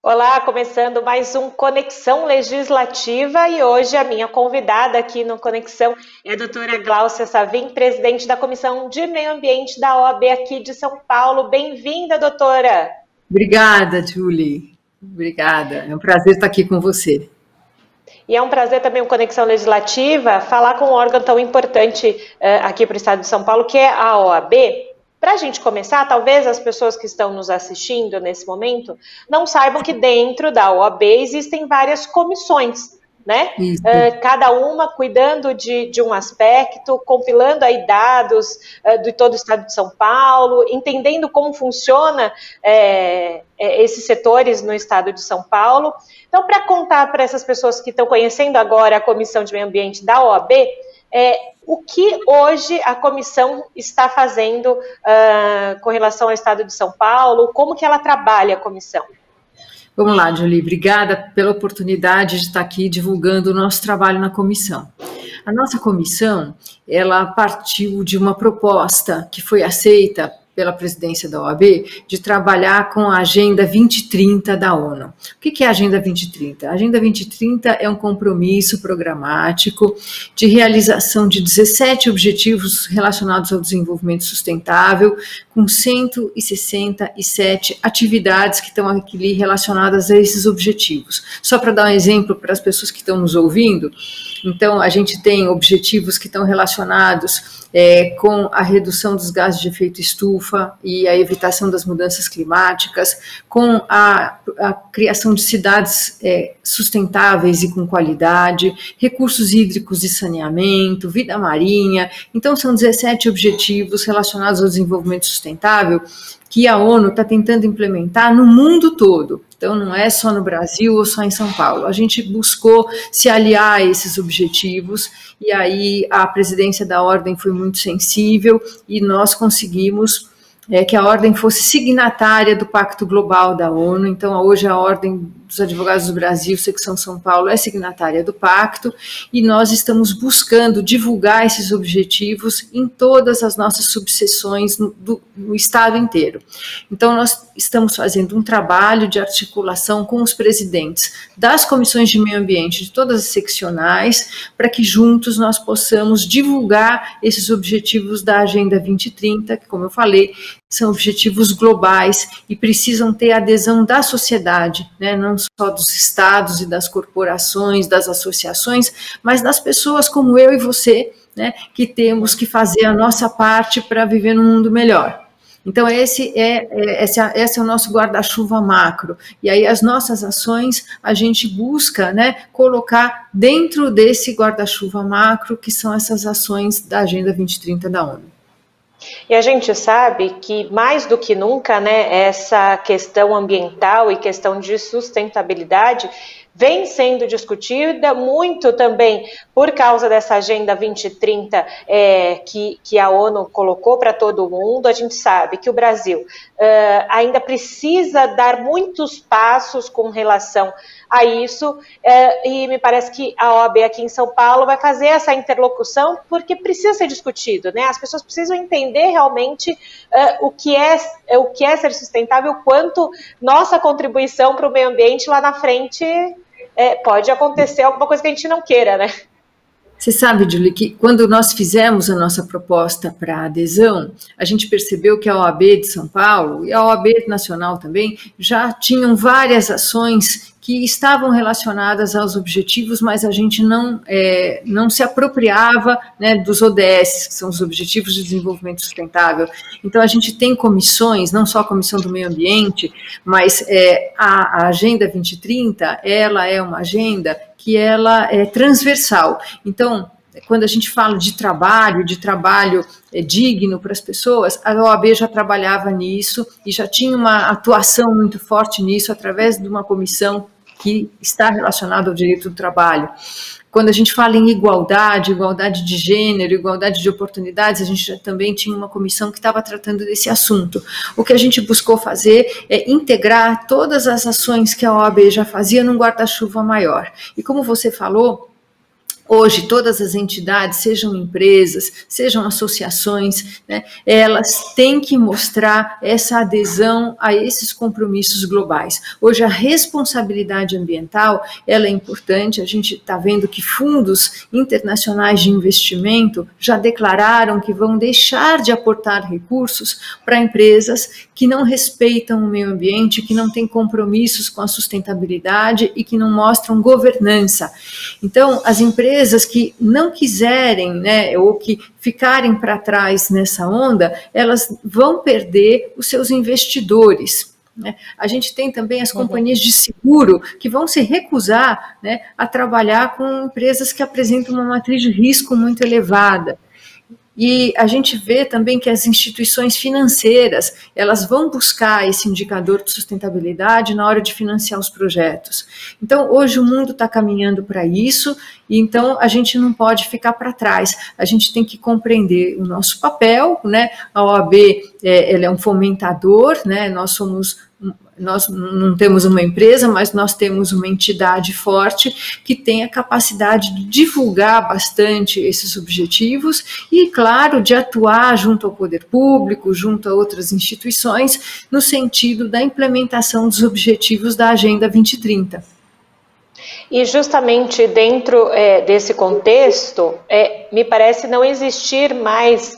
Olá, começando mais um Conexão Legislativa e hoje a minha convidada aqui no Conexão é a doutora Gláucia Savim, presidente da Comissão de Meio Ambiente da OAB aqui de São Paulo. Bem-vinda, doutora! Obrigada, Julie. Obrigada. É um prazer estar aqui com você. E é um prazer também o Conexão Legislativa falar com um órgão tão importante aqui para o estado de São Paulo, que é a OAB. Para a gente começar, talvez as pessoas que estão nos assistindo nesse momento não saibam que dentro da OAB existem várias comissões, né? Cada uma cuidando de um aspecto, compilando aí dados de todo o estado de São Paulo, entendendo como funciona esses setores no estado de São Paulo. Então, para contar para essas pessoas que estão conhecendo agora a Comissão de Meio Ambiente da OAB, o que hoje a comissão está fazendo com relação ao estado de São Paulo, como que ela trabalha a comissão? Vamos lá, Julie, obrigada pela oportunidade de estar aqui divulgando o nosso trabalho na comissão. A nossa comissão, ela partiu de uma proposta que foi aceita pela presidência da OAB, de trabalhar com a Agenda 2030 da ONU. O que é a Agenda 2030? A Agenda 2030 é um compromisso programático de realização de 17 objetivos relacionados ao desenvolvimento sustentável, com 167 atividades que estão aqui relacionadas a esses objetivos. Só para dar um exemplo para as pessoas que estão nos ouvindo, então a gente tem objetivos que estão relacionados com a redução dos gases de efeito estufa e a evitação das mudanças climáticas, com a criação de cidades sustentáveis e com qualidade, recursos hídricos e saneamento, vida marinha. Então, são 17 objetivos relacionados ao desenvolvimento sustentável que a ONU está tentando implementar no mundo todo. Então, não é só no Brasil ou só em São Paulo. A gente buscou se aliar a esses objetivos e aí a presidência da Ordem foi muito sensível e nós conseguimos que a Ordem fosse signatária do Pacto Global da ONU. Então, hoje a Ordem dos Advogados do Brasil, secção São Paulo, é signatária do pacto e nós estamos buscando divulgar esses objetivos em todas as nossas subseções no estado inteiro. Então, nós estamos fazendo um trabalho de articulação com os presidentes das comissões de meio ambiente de todas as seccionais, para que juntos nós possamos divulgar esses objetivos da Agenda 2030, que, como eu falei, são objetivos globais e precisam ter adesão da sociedade, né, não só dos estados e das corporações, das associações, mas das pessoas como eu e você, né, que temos que fazer a nossa parte para viver num mundo melhor. Então, esse é o nosso guarda-chuva macro. E aí, as nossas ações, a gente busca, né, colocar dentro desse guarda-chuva macro, que são essas ações da Agenda 2030 da ONU. E a gente sabe que, mais do que nunca, né, essa questão ambiental e questão de sustentabilidade vem sendo discutida muito também por causa dessa Agenda 2030 que a ONU colocou para todo mundo. A gente sabe que o Brasil ainda precisa dar muitos passos com relação a isso, e me parece que a OAB aqui em São Paulo vai fazer essa interlocução porque precisa ser discutido, né? As pessoas precisam entender realmente o que é ser sustentável, quanto nossa contribuição para o meio ambiente lá na frente pode acontecer alguma coisa que a gente não queira, né? Você sabe, Julie, que quando nós fizemos a nossa proposta para adesão, a gente percebeu que a OAB de São Paulo e a OAB nacional também já tinham várias ações que estavam relacionadas aos objetivos, mas a gente não se apropriava, né, dos ODS, que são os Objetivos de Desenvolvimento Sustentável. Então, a gente tem comissões, não só a Comissão do Meio Ambiente, mas a Agenda 2030, ela é uma agenda que ela é transversal. Então, quando a gente fala de trabalho digno para as pessoas, a OAB já trabalhava nisso e já tinha uma atuação muito forte nisso através de uma comissão que está relacionada ao direito do trabalho. Quando a gente fala em igualdade de gênero, igualdade de oportunidades, a gente já também tinha uma comissão que estava tratando desse assunto. O que a gente buscou fazer é integrar todas as ações que a OAB já fazia num guarda-chuva maior. E como você falou, Hoje, todas as entidades, sejam empresas, sejam associações, né, elas têm que mostrar essa adesão a esses compromissos globais. Hoje, a responsabilidade ambiental, ela é importante. A gente está vendo que fundos internacionais de investimento já declararam que vão deixar de aportar recursos para empresas que não respeitam o meio ambiente, que não têm compromissos com a sustentabilidade e que não mostram governança. Então, as empresas que não quiserem, né, ou que ficarem para trás nessa onda, elas vão perder os seus investidores. Né? A gente tem também as companhias de seguro que vão se recusar, né, a trabalhar com empresas que apresentam uma matriz de risco muito elevada. E a gente vê também que as instituições financeiras, elas vão buscar esse indicador de sustentabilidade na hora de financiar os projetos. Então, hoje o mundo está caminhando para isso, e então a gente não pode ficar para trás. A gente tem que compreender o nosso papel, né? A OAB, ela é um fomentador, né? Nós não temos uma empresa, mas nós temos uma entidade forte que tem a capacidade de divulgar bastante esses objetivos e, claro, de atuar junto ao poder público, junto a outras instituições, no sentido da implementação dos objetivos da Agenda 2030. E justamente dentro desse contexto, me parece não existir mais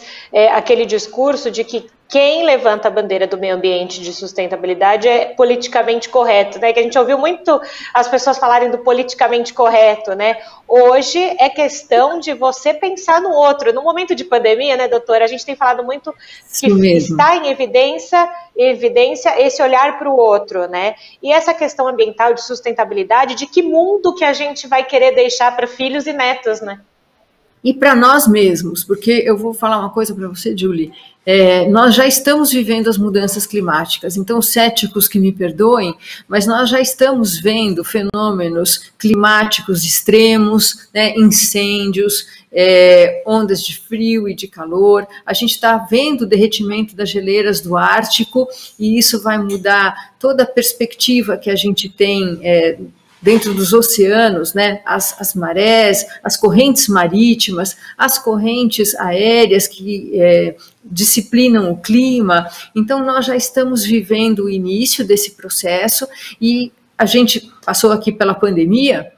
aquele discurso de que quem levanta a bandeira do meio ambiente de sustentabilidade é politicamente correto, né? Que a gente ouviu muito as pessoas falarem do politicamente correto, né? Hoje é questão de você pensar no outro. No momento de pandemia, né, doutora, a gente tem falado muito que está em evidência esse olhar para o outro, né? E essa questão ambiental de sustentabilidade, de que mundo que a gente vai querer deixar para filhos e netos, né? E para nós mesmos, porque eu vou falar uma coisa para você, Julie, nós já estamos vivendo as mudanças climáticas, então os céticos que me perdoem, mas nós já estamos vendo fenômenos climáticos extremos, né, incêndios, ondas de frio e de calor. A gente está vendo o derretimento das geleiras do Ártico, e isso vai mudar toda a perspectiva que a gente tem dentro dos oceanos, né, as marés, as correntes marítimas, as correntes aéreas que disciplinam o clima. Então, nós já estamos vivendo o início desse processo, e a gente passou aqui pela pandemia,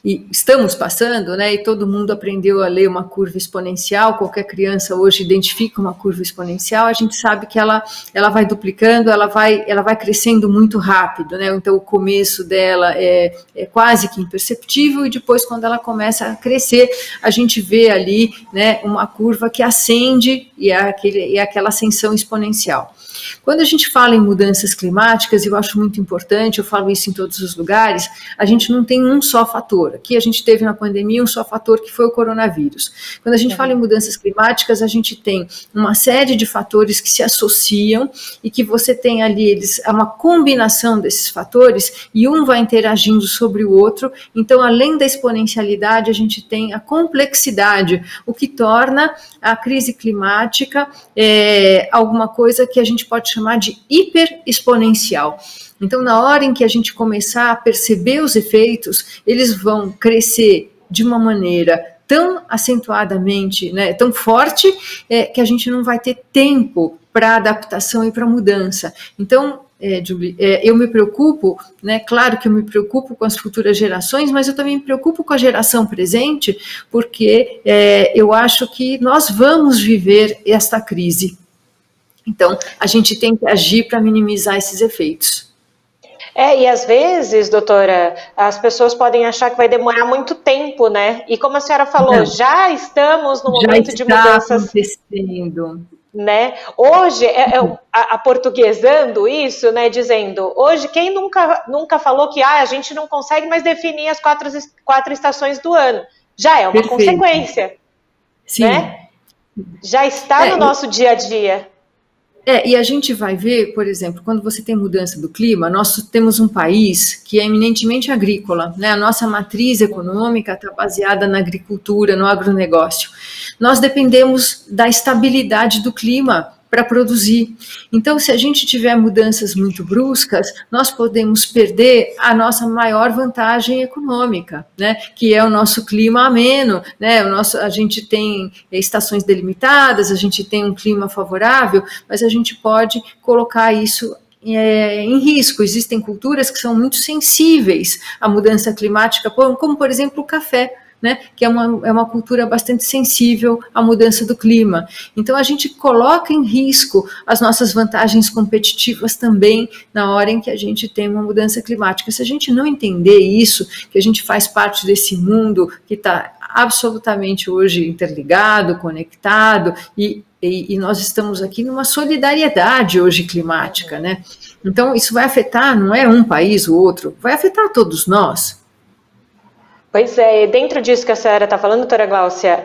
e estamos passando, né, e todo mundo aprendeu a ler uma curva exponencial. Qualquer criança hoje identifica uma curva exponencial. A gente sabe que ela vai duplicando, ela vai crescendo muito rápido, né, então o começo dela é quase que imperceptível, e depois, quando ela começa a crescer, a gente vê ali, né, uma curva que ascende, e é aquela ascensão exponencial. Quando a gente fala em mudanças climáticas, eu acho muito importante, eu falo isso em todos os lugares, a gente não tem um só fator. Aqui a gente teve na pandemia um só fator, que foi o coronavírus. Quando a gente fala em mudanças climáticas, a gente tem uma série de fatores que se associam, e que você tem ali, é uma combinação desses fatores, e um vai interagindo sobre o outro. Então, além da exponencialidade, a gente tem a complexidade, o que torna a crise climática alguma coisa que a gente pode chamar de hiperexponencial. Então, na hora em que a gente começar a perceber os efeitos, eles vão crescer de uma maneira tão acentuadamente, né, tão forte, que a gente não vai ter tempo para adaptação e para mudança. Então, Julie, eu me preocupo, né, claro que eu me preocupo com as futuras gerações, mas eu também me preocupo com a geração presente, porque eu acho que nós vamos viver esta crise. Então, a gente tem que agir para minimizar esses efeitos. E às vezes, doutora, as pessoas podem achar que vai demorar muito tempo, né? E como a senhora falou, já estamos no momento de mudanças. Acontecendo. Né? Hoje, aportuguesando isso, né, dizendo, hoje quem nunca falou que a gente não consegue mais definir as quatro estações do ano? Já é uma consequência. Sim. Né? Já está no nosso dia a dia. E a gente vai ver, por exemplo, quando você tem mudança do clima, nós temos um país que é eminentemente agrícola, né? A nossa matriz econômica está baseada na agricultura, no agronegócio. Nós dependemos da estabilidade do clima para produzir. Então, se a gente tiver mudanças muito bruscas, nós podemos perder a nossa maior vantagem econômica, né, que é o nosso clima ameno, né, a gente tem estações delimitadas, a gente tem um clima favorável, mas a gente pode colocar isso em risco. Existem culturas que são muito sensíveis à mudança climática, como por exemplo o café, né, que é uma cultura bastante sensível à mudança do clima. Então, a gente coloca em risco as nossas vantagens competitivas também na hora em que a gente tem uma mudança climática. Se a gente não entender isso, que a gente faz parte desse mundo que está absolutamente hoje interligado, conectado, e nós estamos aqui numa solidariedade hoje climática, né? Então, isso vai afetar, não é um país ou outro, vai afetar todos nós. Pois é, dentro disso que a senhora está falando, doutora Gláucia,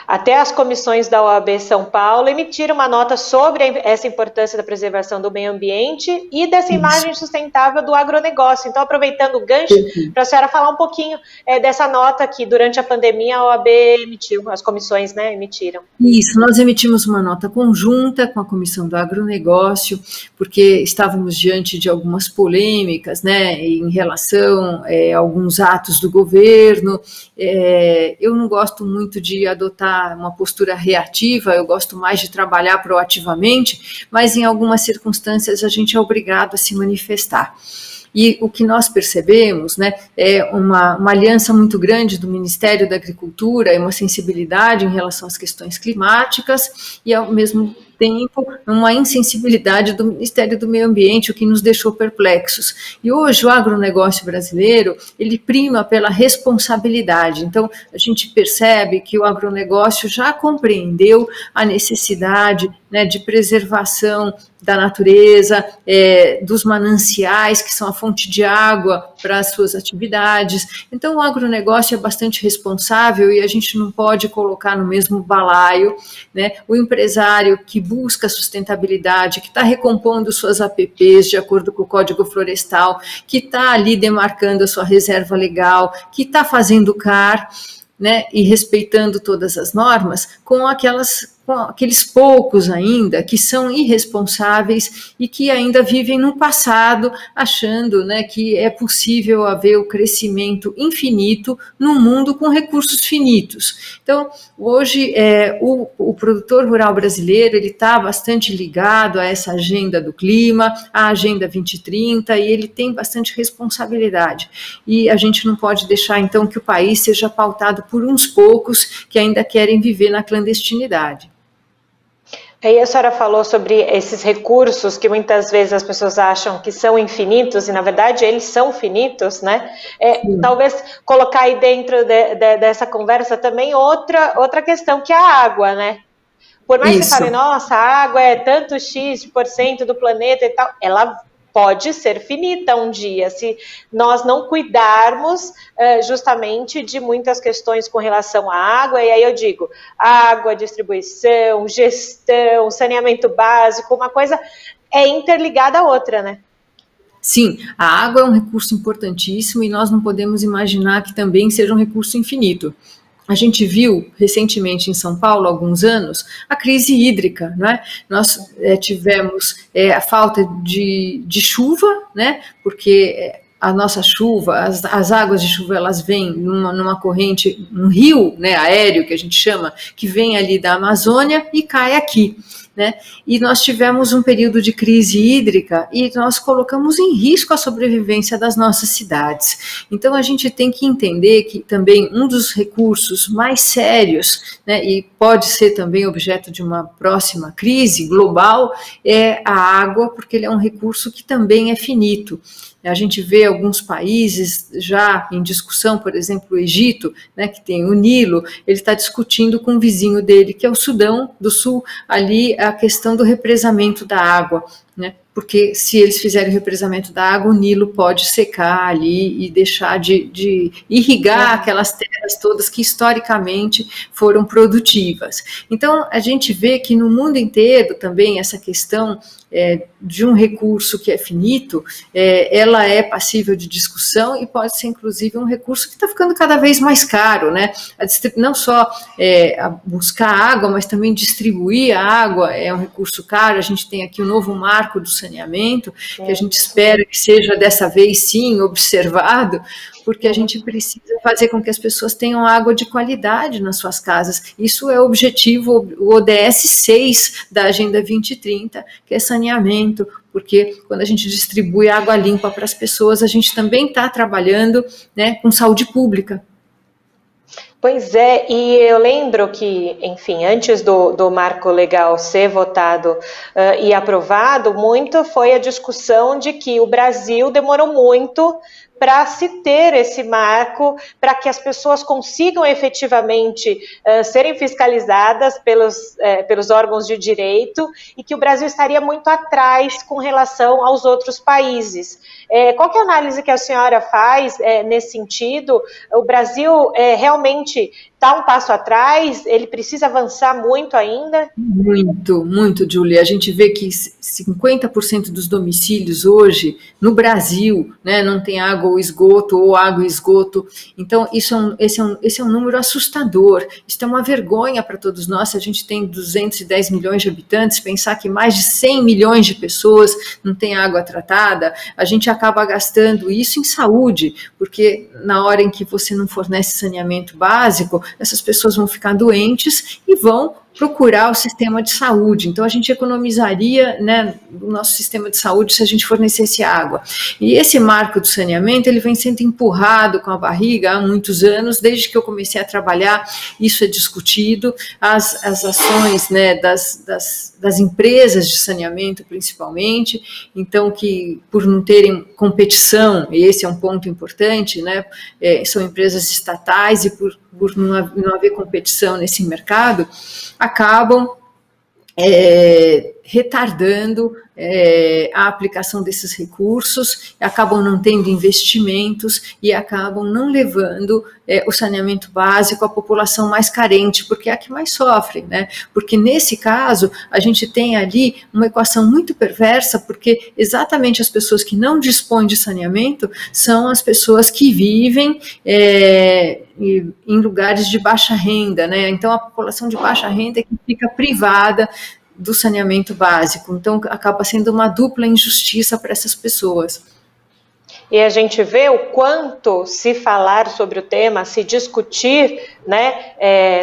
até as comissões da OAB São Paulo emitiram uma nota sobre essa importância da preservação do meio ambiente e dessa imagem sustentável do agronegócio. Então, aproveitando o gancho, para a senhora falar um pouquinho dessa nota que durante a pandemia a OAB emitiu, as comissões, né, emitiram. Isso, nós emitimos uma nota conjunta com a Comissão do Agronegócio, porque estávamos diante de algumas polêmicas, né, em relação a alguns atos do governo. Eu não gosto muito de adotar uma postura reativa, eu gosto mais de trabalhar proativamente, mas em algumas circunstâncias a gente é obrigado a se manifestar. E o que nós percebemos, né, é uma aliança muito grande do Ministério da Agricultura, uma sensibilidade em relação às questões climáticas e, ao mesmo tempo, uma insensibilidade do Ministério do Meio Ambiente, o que nos deixou perplexos. E hoje o agronegócio brasileiro, ele prima pela responsabilidade. Então, a gente percebe que o agronegócio já compreendeu a necessidade, né, de preservação da natureza, dos mananciais, que são a fonte de água para as suas atividades. Então, o agronegócio é bastante responsável e a gente não pode colocar no mesmo balaio, né, o empresário que busca sustentabilidade, que está recompondo suas APPs de acordo com o Código Florestal, que está ali demarcando a sua reserva legal, que está fazendo CAR, né, e respeitando todas as normas, com aqueles poucos ainda que são irresponsáveis e que ainda vivem no passado, achando, né, que é possível haver o crescimento infinito num mundo com recursos finitos. Então, hoje, o produtor rural brasileiro, ele está bastante ligado a essa agenda do clima, a Agenda 2030, e ele tem bastante responsabilidade. E a gente não pode deixar, então, que o país seja pautado por uns poucos que ainda querem viver na clandestinidade. Aí a senhora falou sobre esses recursos que muitas vezes as pessoas acham que são infinitos e, na verdade, eles são finitos, né? Talvez colocar aí dentro dessa conversa também outra questão, que é a água, né? Por mais que você fale, nossa, a água é tanto X% do planeta e tal, ela pode ser finita um dia, se nós não cuidarmos justamente de muitas questões com relação à água, e aí eu digo, água, distribuição, gestão, saneamento básico, uma coisa é interligada à outra, né? Sim, a água é um recurso importantíssimo e nós não podemos imaginar que também seja um recurso infinito. A gente viu recentemente em São Paulo, há alguns anos, a crise hídrica, né? Nós tivemos a falta de chuva, né? Porque a nossa chuva, as águas de chuva, elas vêm numa corrente, um rio, né, aéreo, que a gente chama, que vem ali da Amazônia e cai aqui, né? E nós tivemos um período de crise hídrica e nós colocamos em risco a sobrevivência das nossas cidades. Então, a gente tem que entender que também um dos recursos mais sérios, né, e pode ser também objeto de uma próxima crise global, é a água, porque ele é um recurso que também é finito. A gente vê alguns países já em discussão, por exemplo, o Egito, né, que tem o Nilo, ele está discutindo com o vizinho dele, que é o Sudão do Sul, ali a questão do represamento da água. né? Porque se eles fizerem o represamento da água, o Nilo pode secar ali e deixar de irrigar aquelas terras todas que historicamente foram produtivas. Então, a gente vê que no mundo inteiro também essa questão de um recurso que é finito, ela é passível de discussão e pode ser, inclusive, um recurso que está ficando cada vez mais caro, né? Não só buscar água, mas também distribuir a água é um recurso caro. A gente tem aqui o novo marco do saneamento, que a gente espera que seja dessa vez, sim, observado, porque a gente precisa fazer com que as pessoas tenham água de qualidade nas suas casas. Isso é o objetivo, o ODS 6 da Agenda 2030, que é saneamento, porque quando a gente distribui água limpa para as pessoas, a gente também está trabalhando, né, com saúde pública. Pois é, e eu lembro que, enfim, antes do marco legal ser votado e aprovado, muito foi a discussão de que o Brasil demorou muito para se ter esse marco, para que as pessoas consigam efetivamente serem fiscalizadas pelos órgãos de direito, e que o Brasil estaria muito atrás com relação aos outros países. Qual que é a análise que a senhora faz nesse sentido? O Brasil realmente está um passo atrás? Ele precisa avançar muito ainda? Muito, muito, Julia. A gente vê que 50% dos domicílios hoje no Brasil, né, não tem água ou esgoto, ou água e esgoto. Então, esse é um número assustador. Isso é uma vergonha para todos nós. Se a gente tem 210 milhões de habitantes, pensar que mais de 100 milhões de pessoas não têm água tratada, a gente acaba gastando isso em saúde, porque na hora em que você não fornece saneamento básico, essas pessoas vão ficar doentes e vão procurar o sistema de saúde. Então, a gente economizaria, né, o nosso sistema de saúde se a gente fornecesse água. E esse marco do saneamento, ele vem sendo empurrado com a barriga há muitos anos. Desde que eu comecei a trabalhar, isso é discutido. As ações, né, das empresas de saneamento, principalmente, então, que por não terem competição, e esse é um ponto importante, né, são empresas estatais, e por não haver competição nesse mercado, acabam retardando a aplicação desses recursos, acabam não tendo investimentos e acabam não levando o saneamento básico à população mais carente, porque é a que mais sofre, né? Porque nesse caso a gente tem ali uma equação muito perversa, porque exatamente as pessoas que não dispõem de saneamento são as pessoas que vivem em lugares de baixa renda, né? Então a população de baixa renda é que fica privada do saneamento básico. Então, acaba sendo uma dupla injustiça para essas pessoas. E a gente vê o quanto se falar sobre o tema, se discutir, né,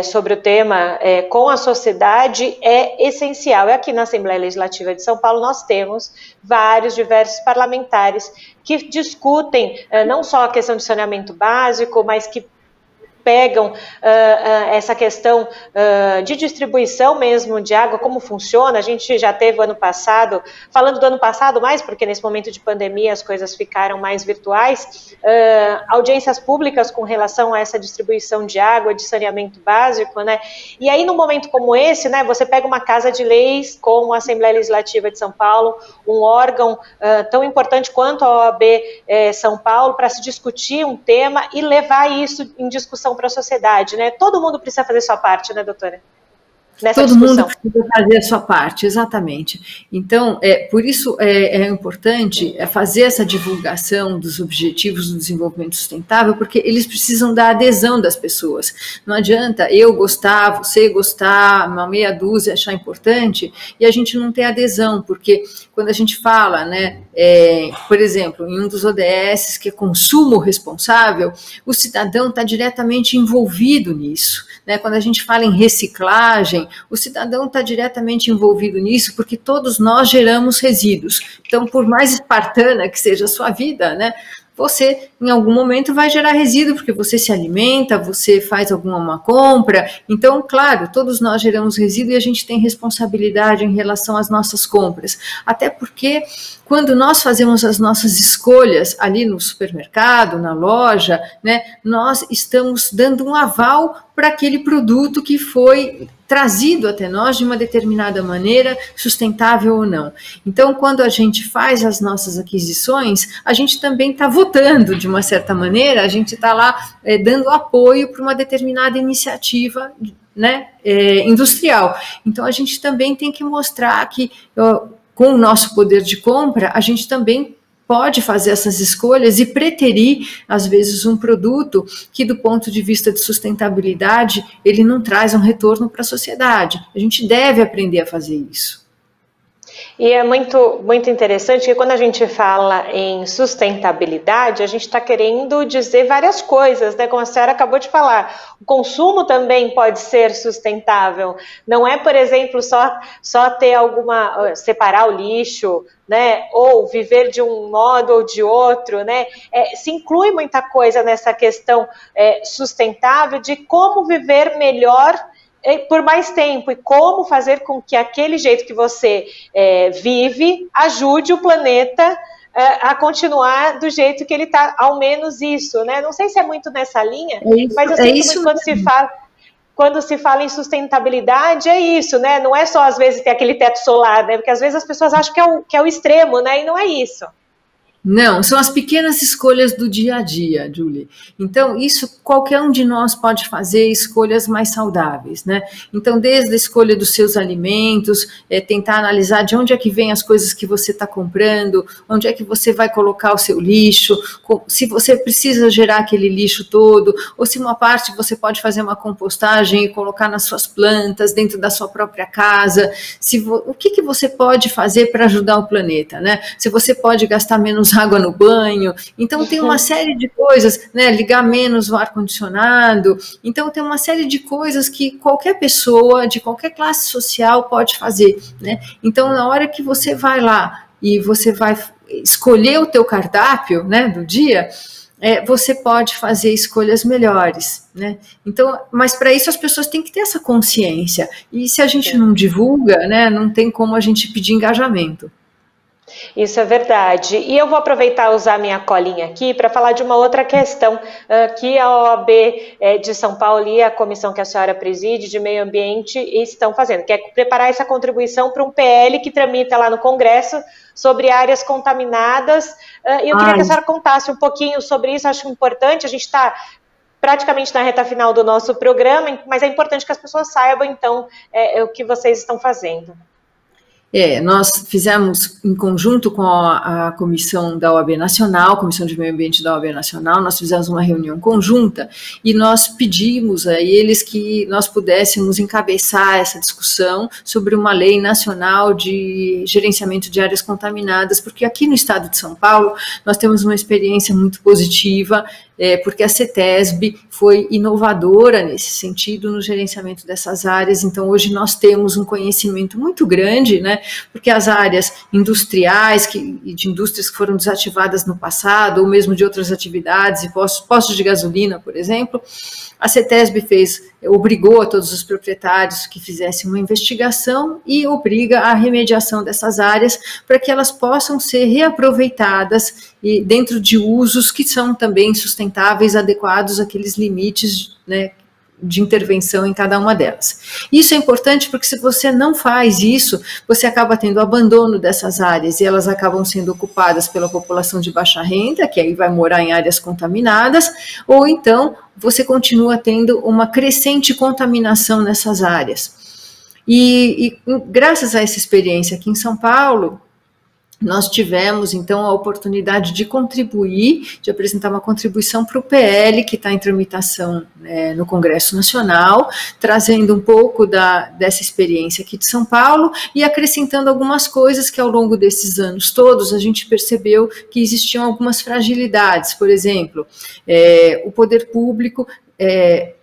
sobre o tema com a sociedade é essencial. E aqui na Assembleia Legislativa de São Paulo nós temos diversos parlamentares que discutem não só a questão de saneamento básico, mas que pegam essa questão de distribuição mesmo de água, como funciona. A gente já teve ano passado, falando do ano passado mais, porque nesse momento de pandemia as coisas ficaram mais virtuais, audiências públicas com relação a essa distribuição de água, de saneamento básico, né? E aí, num momento como esse, né, você pega uma casa de leis como a Assembleia Legislativa de São Paulo, um órgão tão importante quanto a OAB São Paulo, para se discutir um tema e levar isso em discussão para a sociedade, né? Todo mundo precisa fazer sua parte, né, doutora? Nessa Todo discussão. mundo precisa fazer a sua parte, exatamente. Então, por isso é importante fazer essa divulgação dos objetivos do desenvolvimento sustentável, porque eles precisam da adesão das pessoas. Não adianta eu gostar, você gostar, uma meia dúzia achar importante, e a gente não ter adesão, porque quando a gente fala, né, por exemplo, em um dos ODS, que é consumo responsável, o cidadão está diretamente envolvido nisso, né? Quando a gente fala em reciclagem, o cidadão está diretamente envolvido nisso, porque todos nós geramos resíduos. Então, por mais espartana que seja a sua vida, né, você em algum momento vai gerar resíduo, porque você se alimenta, você faz alguma compra. Então, claro, todos nós geramos resíduo e a gente tem responsabilidade em relação às nossas compras. Até porque quando nós fazemos as nossas escolhas ali no supermercado, na loja, né, nós estamos dando um aval para aquele produto que foi trazido até nós de uma determinada maneira, sustentável ou não. Então, quando a gente faz as nossas aquisições, a gente também está votando, de uma certa maneira, a gente está lá dando apoio para uma determinada iniciativa, né, industrial. Então, a gente também tem que mostrar que, com o nosso poder de compra, a gente também pode fazer essas escolhas e preterir, às vezes, um produto que, do ponto de vista de sustentabilidade, ele não traz um retorno para a sociedade. A gente deve aprender a fazer isso. E é muito, muito interessante que quando a gente fala em sustentabilidade, a gente está querendo dizer várias coisas, né? Como a senhora acabou de falar, o consumo também pode ser sustentável. Não é, por exemplo, só ter separar o lixo, né? Ou viver de um modo ou de outro, né? Se inclui muita coisa nessa questão sustentável de como viver melhor por mais tempo e como fazer com que aquele jeito que você vive ajude o planeta a continuar do jeito que ele está, ao menos isso, né? Não sei se é muito nessa linha, mas eu sinto muito quando se fala em sustentabilidade, é isso, né? Não é só às vezes ter aquele teto solar, né? Porque às vezes as pessoas acham que é o extremo, né? E não é isso. Não, são as pequenas escolhas do dia a dia, Julie. Então, isso qualquer um de nós pode fazer escolhas mais saudáveis, né? Então, desde a escolha dos seus alimentos, tentar analisar de onde é que vem as coisas que você está comprando, onde é que você vai colocar o seu lixo, se você precisa gerar aquele lixo todo, ou se uma parte você pode fazer uma compostagem e colocar nas suas plantas, dentro da sua própria casa, o que você pode fazer para ajudar o planeta, né? Se você pode gastar menos água no banho, então tem uma série de coisas, né, ligar menos o ar-condicionado, então tem uma série de coisas que qualquer pessoa, de qualquer classe social pode fazer, né, então na hora que você vai lá e você vai escolher o teu cardápio, né, do dia, você pode fazer escolhas melhores, né? Então, mas para isso as pessoas têm que ter essa consciência, e se a gente não divulga, né, não tem como a gente pedir engajamento. Isso é verdade. E eu vou aproveitar e usar minha colinha aqui para falar de uma outra questão que a OAB de São Paulo e a comissão que a senhora preside de meio ambiente estão fazendo, que é preparar essa contribuição para um PL que tramita lá no Congresso sobre áreas contaminadas. E eu queria que a senhora contasse um pouquinho sobre isso, acho importante, a gente está praticamente na reta final do nosso programa, mas é importante que as pessoas saibam, então, o que vocês estão fazendo. Nós fizemos, em conjunto com a comissão da OAB Nacional, Comissão de Meio Ambiente da OAB Nacional, nós fizemos uma reunião conjunta e nós pedimos a eles que nós pudéssemos encabeçar essa discussão sobre uma lei nacional de gerenciamento de áreas contaminadas, porque aqui no estado de São Paulo nós temos uma experiência muito positiva, porque a CETESB foi inovadora nesse sentido no gerenciamento dessas áreas, então hoje nós temos um conhecimento muito grande, né, porque as áreas industriais e de indústrias que foram desativadas no passado, ou mesmo de outras atividades, e postos de gasolina, por exemplo, a CETESB obrigou a todos os proprietários que fizessem uma investigação e obriga a remediação dessas áreas para que elas possam ser reaproveitadas e dentro de usos que são também sustentáveis, adequados àqueles limites, né, de intervenção em cada uma delas. Isso é importante porque se você não faz isso, você acaba tendo abandono dessas áreas e elas acabam sendo ocupadas pela população de baixa renda, que aí vai morar em áreas contaminadas, ou então você continua tendo uma crescente contaminação nessas áreas. E graças a essa experiência aqui em São Paulo, nós tivemos, então, a oportunidade de contribuir, de apresentar uma contribuição para o PL, que está em tramitação no Congresso Nacional, trazendo um pouco dessa experiência aqui de São Paulo e acrescentando algumas coisas que, ao longo desses anos todos, a gente percebeu que existiam algumas fragilidades. Por exemplo, o poder público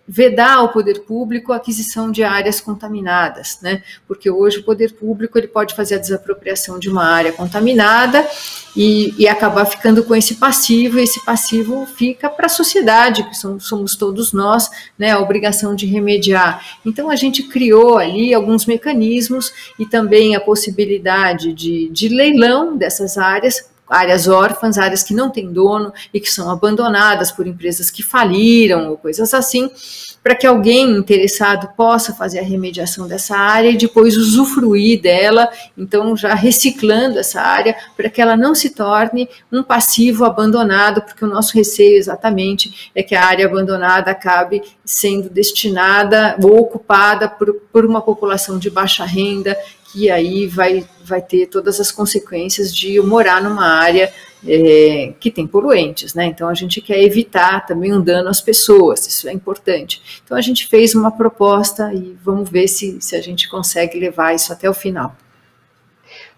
vedar ao poder público a aquisição de áreas contaminadas, né? Porque hoje o poder público ele pode fazer a desapropriação de uma área contaminada e acabar ficando com esse passivo, e esse passivo fica para a sociedade, que somos todos nós, né? A obrigação de remediar. Então a gente criou ali alguns mecanismos e também a possibilidade de leilão dessas áreas órfãs, áreas que não têm dono e que são abandonadas por empresas que faliram ou coisas assim, para que alguém interessado possa fazer a remediação dessa área e depois usufruir dela, então já reciclando essa área para que ela não se torne um passivo abandonado, porque o nosso receio exatamente é que a área abandonada acabe sendo destinada ou ocupada por uma população de baixa renda, que aí vai ter todas as consequências de morar numa área que tem poluentes, né? Então a gente quer evitar também um dano às pessoas, isso é importante. Então a gente fez uma proposta e vamos ver se a gente consegue levar isso até o final.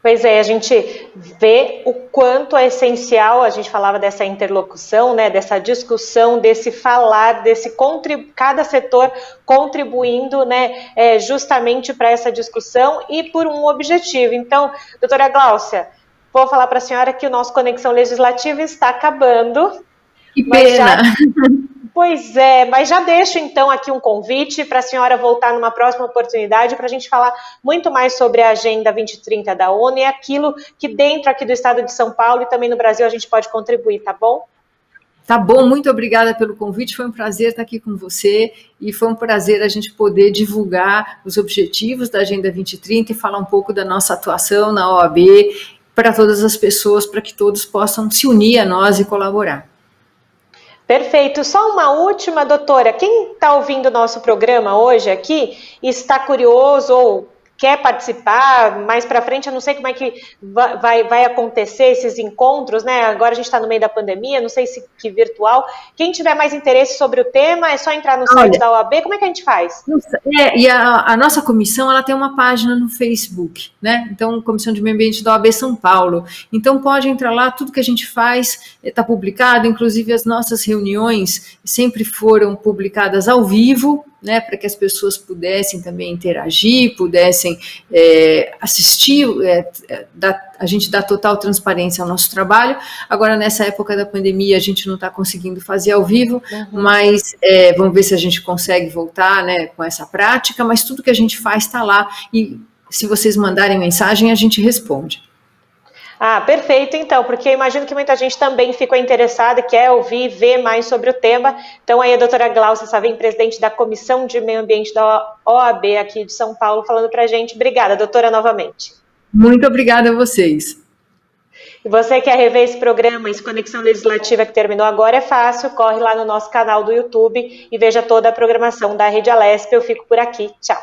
Pois é, a gente vê o quanto é essencial, a gente falava dessa interlocução, né, dessa discussão, desse falar, cada setor contribuindo, né, justamente para essa discussão e por um objetivo. Então, doutora Gláucia, vou falar para a senhora que o nosso Conexão Legislativa está acabando. Que pena! Pois é, mas já deixo então aqui um convite para a senhora voltar numa próxima oportunidade para a gente falar muito mais sobre a Agenda 2030 da ONU e aquilo que dentro aqui do estado de São Paulo e também no Brasil a gente pode contribuir, tá bom? Tá bom, muito obrigada pelo convite, foi um prazer estar aqui com você e foi um prazer a gente poder divulgar os objetivos da Agenda 2030 e falar um pouco da nossa atuação na OAB para todas as pessoas, para que todos possam se unir a nós e colaborar. Perfeito. Só uma última, doutora. Quem está ouvindo o nosso programa hoje aqui está curioso ou quer participar mais para frente, eu não sei como é que vai acontecer esses encontros, né? Agora a gente está no meio da pandemia, não sei se que virtual. Quem tiver mais interesse sobre o tema, é só entrar no site da OAB. Como é que a gente faz? E a nossa comissão, ela tem uma página no Facebook, né? Então, Comissão de Meio Ambiente da OAB São Paulo. Então, pode entrar lá, tudo que a gente faz está publicado, inclusive as nossas reuniões sempre foram publicadas ao vivo, né, para que as pessoas pudessem também interagir, pudessem assistir, a gente dá total transparência ao nosso trabalho. Agora, nessa época da pandemia, a gente não está conseguindo fazer ao vivo, mas vamos ver se a gente consegue voltar, né, com essa prática, mas tudo que a gente faz está lá, e se vocês mandarem mensagem, a gente responde. Ah, perfeito, então, porque eu imagino que muita gente também ficou interessada, quer ouvir, ver mais sobre o tema. Então, aí a doutora Gláucia Savim, presidente da Comissão de Meio Ambiente da OAB aqui de São Paulo, falando para a gente. Obrigada, doutora, novamente. Muito obrigada a vocês. E você quer rever esse programa, esse Conexão Legislativa que terminou agora, é fácil, corre lá no nosso canal do YouTube e veja toda a programação da Rede Alesp. Eu fico por aqui. Tchau.